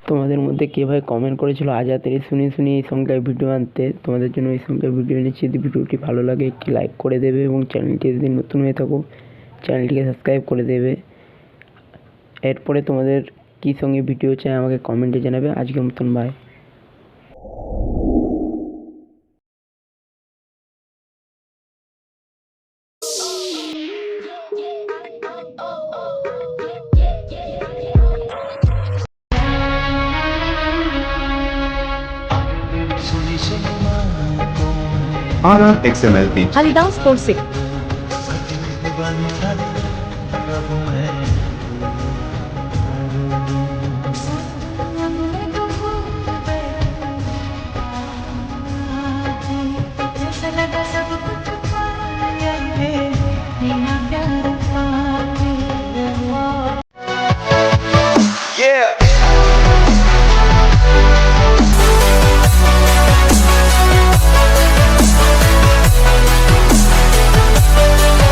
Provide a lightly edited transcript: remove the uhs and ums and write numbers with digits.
তোমাদের মধ্যে কে ভাই কমেন্ট করেছিল আজাতের শুনি শুনি এই সংখ্যায় ভিডিও আনতে, তোমাদের জন্য এই সংখ্যায় ভিডিও এনেছি। যদি ভিডিওটি ভালো লাগে একটি লাইক করে দেবে এবং চ্যানেলটি যদি নতুন হয়ে থাকো চ্যানেলটিকে সাবস্ক্রাইব করে দেবে। এরপরে তোমাদের কী সঙ্গে ভিডিও চাই আমাকে কমেন্টে জানাবে। আজকের মতন by. RR XML Paint. Haridas Forsik.